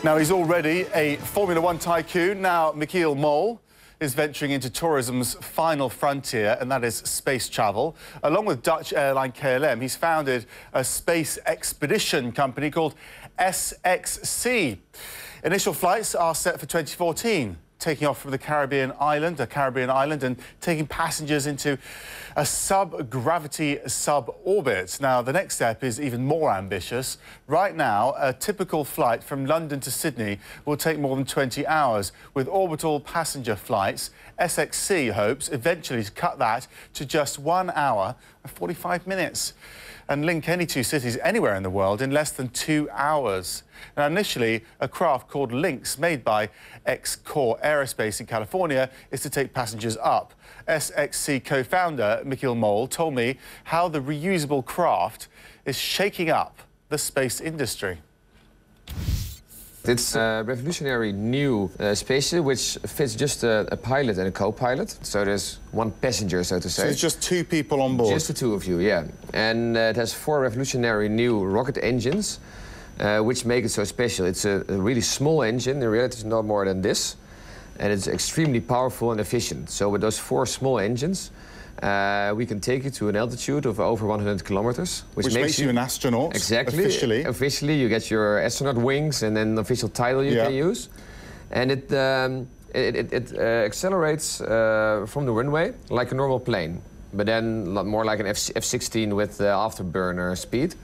Now, he's already a Formula One tycoon. Now, Michiel Mol is venturing into tourism's final frontier, and that is space travel. Along with Dutch airline KLM, he's founded a space expedition company called SXC. Initial flights are set for 2014, taking off from a Caribbean island, and taking passengers into a sub-gravity sub-orbit. Now, the next step is even more ambitious. Right now, a typical flight from London to Sydney will take more than 20 hours. With orbital passenger flights, SXC hopes eventually to cut that to just 1 hour and 45 minutes and link any two cities anywhere in the world in less than 2 hours. Now, initially, a craft called Lynx, made by X-Core Aerospace in California, is to take passengers up. SXC co-founder Michiel Mol told me how the reusable craft is shaking up the space industry. It's a revolutionary new spaceship which fits just a pilot and a co-pilot. So there's one passenger, so to say. So it's just two people on board? Just the two of you, yeah. And it has 4 revolutionary new rocket engines, which make it so special. It's a really small engine. In reality, it's no more than this. And it's extremely powerful and efficient. So with those 4 small engines, we can take you to an altitude of over 100 kilometers. Which makes you an astronaut, exactly, officially. Officially, you get your astronaut wings and then the official title you can use. And it accelerates from the runway like a normal plane, but then more like an F-16 with afterburner speed.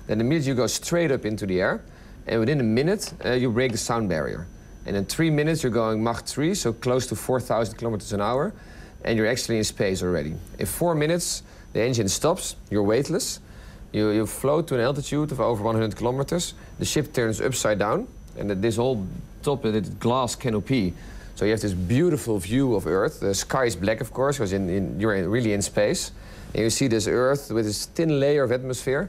Then immediately you go straight up into the air, and within a minute you break the sound barrier. And in 3 minutes you're going Mach 3, so close to 4,000 kilometers an hour. And you're actually in space already. In 4 minutes, the engine stops, you're weightless, you float to an altitude of over 100 kilometers, the ship turns upside down, and this whole top of it glass canopy. So you have this beautiful view of Earth. The sky is black, of course, because you're really in space. And you see this Earth with this thin layer of atmosphere.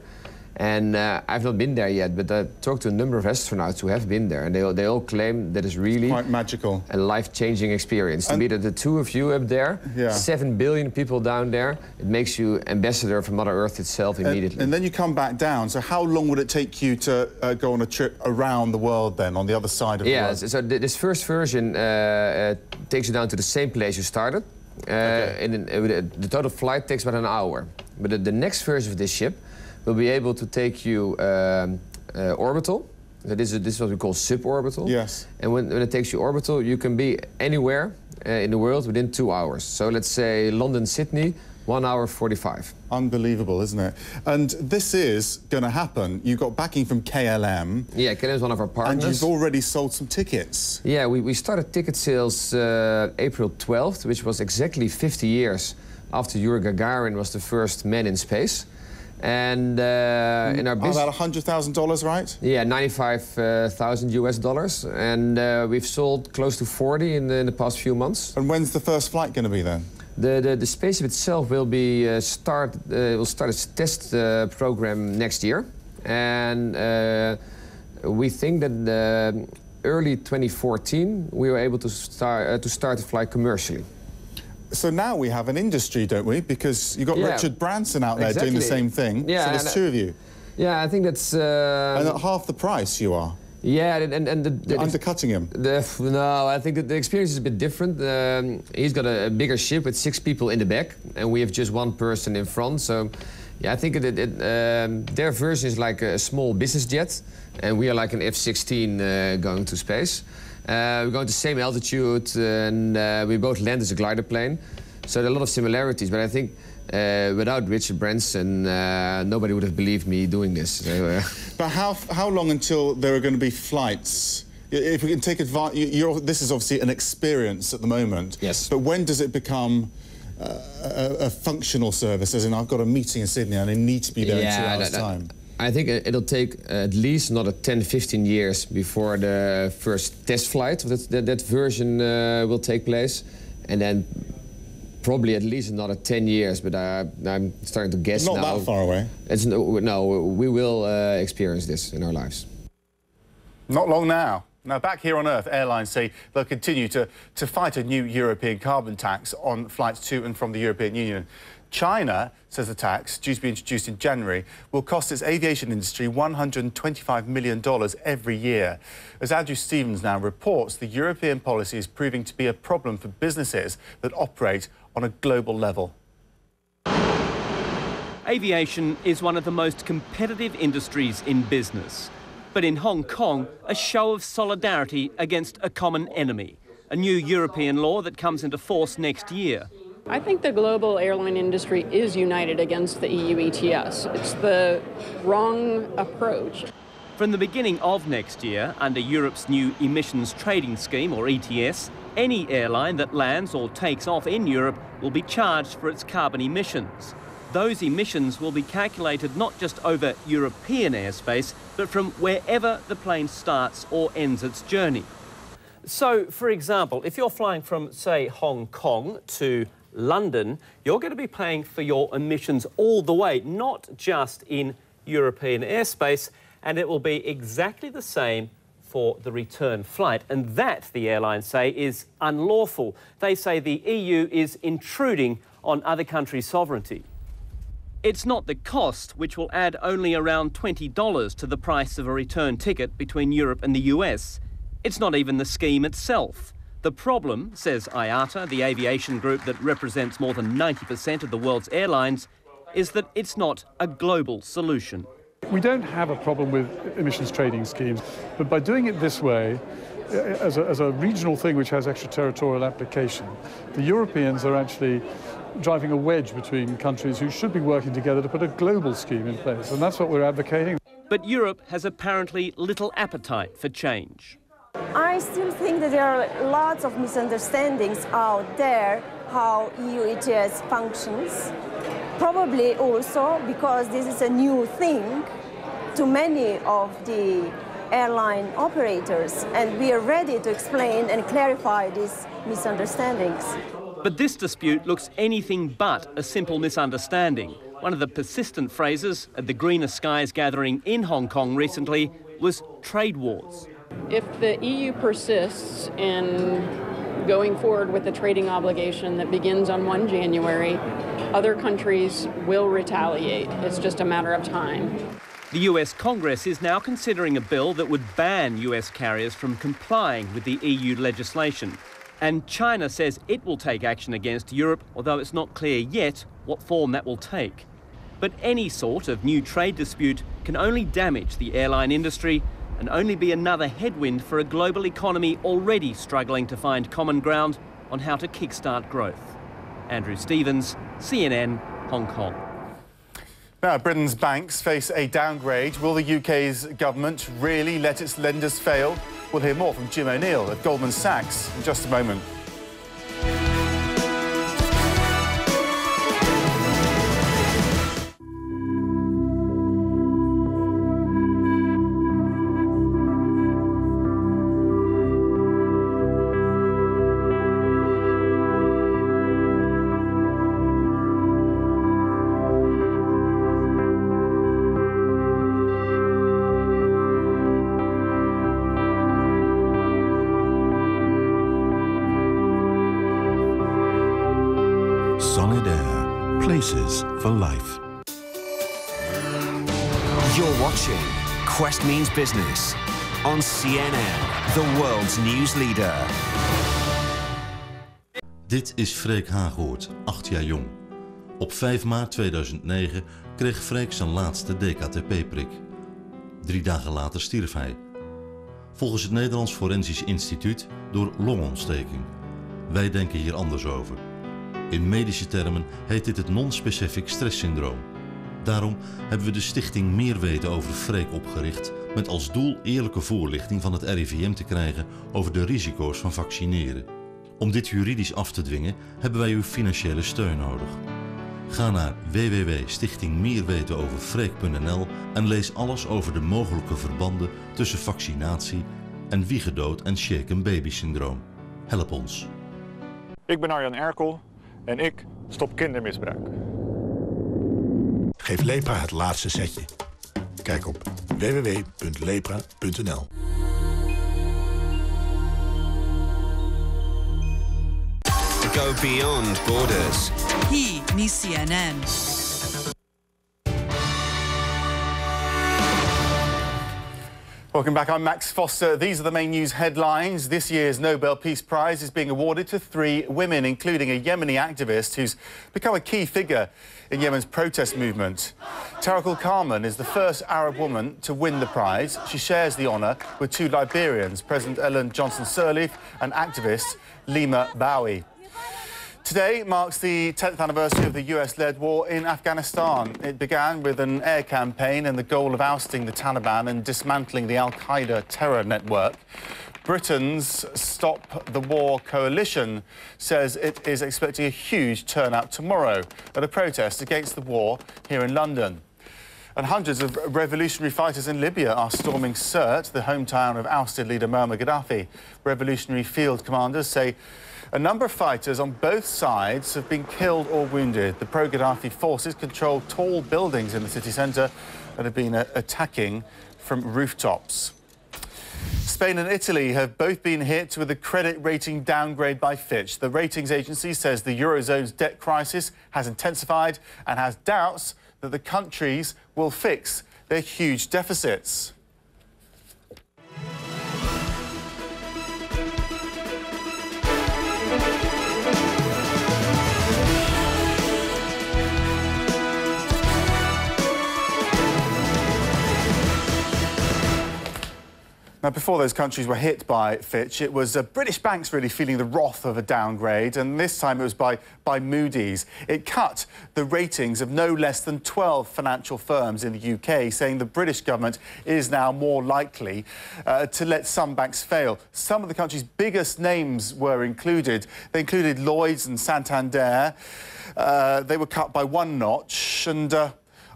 And I've not been there yet, but I talked to a number of astronauts who have been there, and they all claim that it's really quite magical, a life-changing experience. To be the two of you up there, 7 billion people down there, it makes you ambassador for Mother Earth itself immediately. And then you come back down. So how long would it take you to go on a trip around the world then, on the other side of the world? Yeah, so this first version takes you down to the same place you started. The total flight takes about an hour. But the next version of this ship will be able to take you orbital. So this is what we call suborbital. Yes. And when it takes you orbital, you can be anywhere in the world within 2 hours. So let's say London, Sydney, 1 hour 45. Unbelievable, isn't it? And this is going to happen. You got backing from KLM. Yeah, KLM is one of our partners. And you've already sold some tickets. Yeah, we started ticket sales April 12th, which was exactly 50 years after Yuri Gagarin was the first man in space. And in our business, about $100,000, right? Yeah, 95,000 US dollars, and we've sold close to 40 in the past few months. And when's the first flight going to be then? The spaceship itself will be start its test program next year, and we think that early 2014 we were able to start to fly commercially. So now we have an industry, don't we? Because you've got Richard Branson out there doing the same thing. Yeah, so there's 2 of you. Yeah, I think that's... and at half the price you are. Yeah, You're undercutting him. No, I think that the experience is a bit different. He's got a bigger ship with 6 people in the back, and we have just 1 person in front. So, yeah, I think their version is like a small business jet, and we are like an F-16 going to space. We're going to the same altitude, and we both land as a glider plane. So there are a lot of similarities, but I think without Richard Branson, nobody would have believed me doing this. But how long until there are going to be flights? If we can take advantage, this is obviously an experience at the moment. Yes. But when does it become a functional service? As in, I've got a meeting in Sydney and I need to be there in 2 hours' time. I think it'll take at least another 10-15 years before the first test flight of that version will take place, and then probably at least another 10 years. But I'm starting to guess now. Not that far away. No, we will experience this in our lives. Not long now. Now, back here on Earth, airlines say they'll continue to fight a new European carbon tax on flights to and from the European Union. China says the tax, due to be introduced in January, will cost its aviation industry $125 million every year. As Andrew Stevens now reports, the European policy is proving to be a problem for businesses that operate on a global level. Aviation is one of the most competitive industries in business. But in Hong Kong, a show of solidarity against a common enemy, a new European law that comes into force next year. I think the global airline industry is united against the EU ETS. It's the wrong approach. From the beginning of next year, under Europe's new emissions trading scheme, or ETS, any airline that lands or takes off in Europe will be charged for its carbon emissions. Those emissions will be calculated not just over European airspace, but from wherever the plane starts or ends its journey. So, for example, if you're flying from, say, Hong Kong to London, you're going to be paying for your emissions all the way, not just in European airspace, and it will be exactly the same for the return flight. And that, the airlines say, is unlawful. They say the EU is intruding on other countries' sovereignty. It's not the cost, which will add only around $20 to the price of a return ticket between Europe and the US. It's not even the scheme itself. The problem, says IATA, the aviation group that represents more than 90% of the world's airlines, is that it's not a global solution. We don't have a problem with emissions trading schemes, but by doing it this way, as a regional thing which has extraterritorial application, the Europeans are actually driving a wedge between countries who should be working together to put a global scheme in place, and that's what we're advocating. But Europe has apparently little appetite for change. I still think that there are lots of misunderstandings out there how EU ETS functions. Probably also because this is a new thing to many of the airline operators, and we are ready to explain and clarify these misunderstandings. But this dispute looks anything but a simple misunderstanding. One of the persistent phrases at the Greener Skies gathering in Hong Kong recently was trade wars. If the EU persists in going forward with the trading obligation that begins on 1 January, other countries will retaliate. It's just a matter of time. The US Congress is now considering a bill that would ban US carriers from complying with the EU legislation. And China says it will take action against Europe, although it's not clear yet what form that will take. But any sort of new trade dispute can only damage the airline industry and only be another headwind for a global economy already struggling to find common ground on how to kickstart growth. Andrew Stevens, CNN, Hong Kong. Now, Britain's banks face a downgrade. Will the UK's government really let its lenders fail? We'll hear more from Jim O'Neill at Goldman Sachs in just a moment. Solid Air, places for life. You're watching Quest Means Business on CNN, the world's news leader. Dit is Freek Hagoort, 8 jaar jong. Op 5 maart 2009 kreeg Freek zijn laatste DKTP-prik. 3 dagen later stierf hij. Volgens het Nederlands Forensisch Instituut door longontsteking. Wij denken hier anders over. In medische termen heet dit het non-specific stresssyndroom. Daarom hebben we de stichting Meer Weten over Freek opgericht met als doel eerlijke voorlichting van het RIVM te krijgen over de risico's van vaccineren. Om dit juridisch af te dwingen hebben wij uw financiële steun nodig. Ga naar www.stichtingmeerwetenoverfreek.nl en lees alles over de mogelijke verbanden tussen vaccinatie en wiegedood en shaken baby syndroom. Help ons. Ik ben Arjan Erkel en ik stop kindermisbruik. Geef Lepra het laatste setje. Kijk op www.lepra.nl. go beyond borders. Hii ni CNN. Welcome back, I'm Max Foster. These are the main news headlines. This year's Nobel Peace Prize is being awarded to 3 women, including a Yemeni activist who's become a key figure in Yemen's protest movement. Tareq Karman is the first Arab woman to win the prize. She shares the honour with 2 Liberians, President Ellen Johnson Sirleaf and activist Lima Bowie. Today marks the 10th anniversary of the US-led war in Afghanistan. It began with an air campaign and the goal of ousting the Taliban and dismantling the al-Qaeda terror network. Britain's Stop the War coalition says it is expecting a huge turnout tomorrow at a protest against the war here in London. And hundreds of revolutionary fighters in Libya are storming Sirte, the hometown of ousted leader Muammar Gaddafi. Revolutionary field commanders say a number of fighters on both sides have been killed or wounded. The pro-Gaddafi forces control tall buildings in the city centre and have been attacking from rooftops. Spain and Italy have both been hit with a credit rating downgrade by Fitch. The ratings agency says the Eurozone's debt crisis has intensified and has doubts that the countries will fix their huge deficits. Now, before those countries were hit by Fitch, it was British banks really feeling the wrath of a downgrade, and this time it was by Moody's. It cut the ratings of no less than 12 financial firms in the UK, saying the British government is now more likely to let some banks fail. Some of the country's biggest names were included. They included Lloyds and Santander. They were cut by 1 notch, and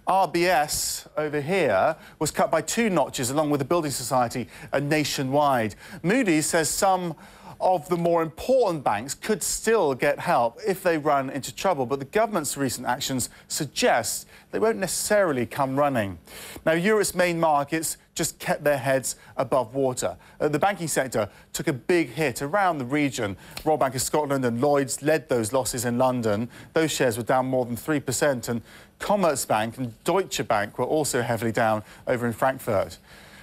RBS over here was cut by 2 notches, along with the Building Society nationwide. Moody's says some of the more important banks could still get help if they run into trouble, but the government's recent actions suggest they won't necessarily come running. Now, Europe's main markets just kept their heads above water. The banking sector took a big hit around the region. Royal Bank of Scotland and Lloyds led those losses in London. Those shares were down more than 3%, and Commerzbank and Deutsche Bank were also heavily down over in Frankfurt.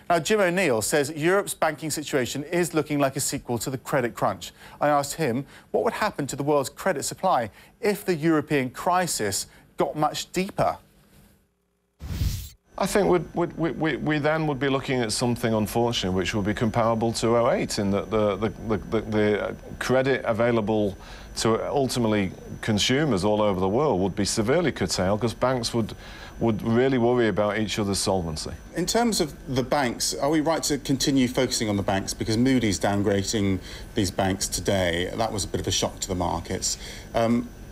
Now, Jim O'Neill says Europe's banking situation is looking like a sequel to the credit crunch. I asked him what would happen to the world's credit supply if the European crisis got much deeper. I think we then would be looking at something, unfortunately, which would be comparable to 2008, in that the credit available to ultimately consumers all over the world would be severely curtailed, because banks would really worry about each other's solvency. In terms of the banks, are we right to continue focusing on the banks? Because Moody's downgrading these banks today, that was a bit of a shock to the markets.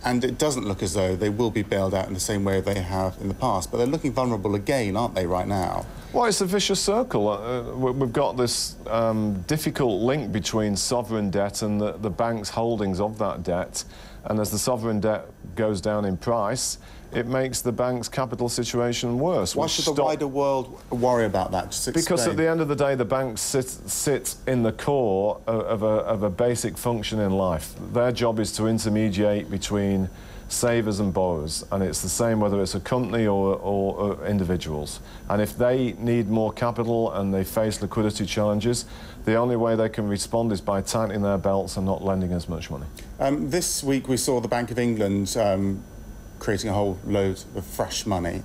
And it doesn't look as though they will be bailed out in the same way they have in the past. But they're looking vulnerable again, aren't they, right now? Well, it's a vicious circle. We've got this difficult link between sovereign debt and the bank's holdings of that debt. And as the sovereign debt goes down in price, it makes the bank's capital situation worse. Why should the wider world worry about that? Just explain. Because at the end of the day, the banks sit in the core of a basic function in life. Their job is to intermediate between savers and borrowers, and it's the same whether it's a company or individuals. And if they need more capital and they face liquidity challenges, the only way they can respond is by tightening their belts and not lending as much money. This week we saw the Bank of England creating a whole load of fresh money.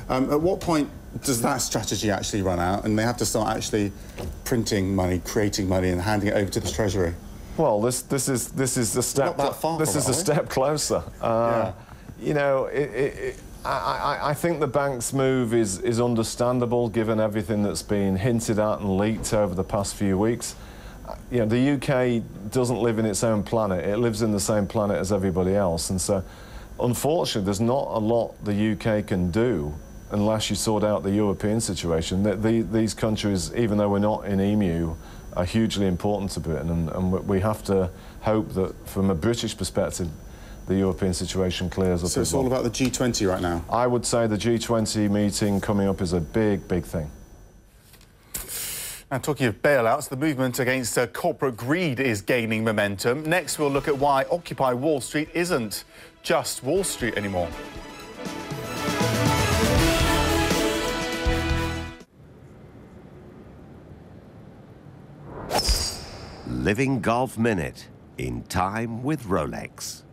At what point does that strategy actually run out and they have to start actually printing money, creating money and handing it over to the Treasury? Well, this is a step. Not that far this is a step closer. Yeah. You know, I think the bank's move is understandable given everything that's been hinted at and leaked over the past few weeks. You know, the UK doesn't live in its own planet. It lives in the same planet as everybody else, and so, unfortunately, there's not a lot the UK can do unless you sort out the European situation. These countries, even though we're not in EMU, are hugely important to Britain, and we have to hope that, from a British perspective, the European situation clears up. So it's all about the G20 right now? I would say the G20 meeting coming up is a big, big thing. And talking of bailouts, the movement against corporate greed is gaining momentum. Next, we'll look at why Occupy Wall Street isn't just Wall Street anymore. Living Golf Minute in time with Rolex.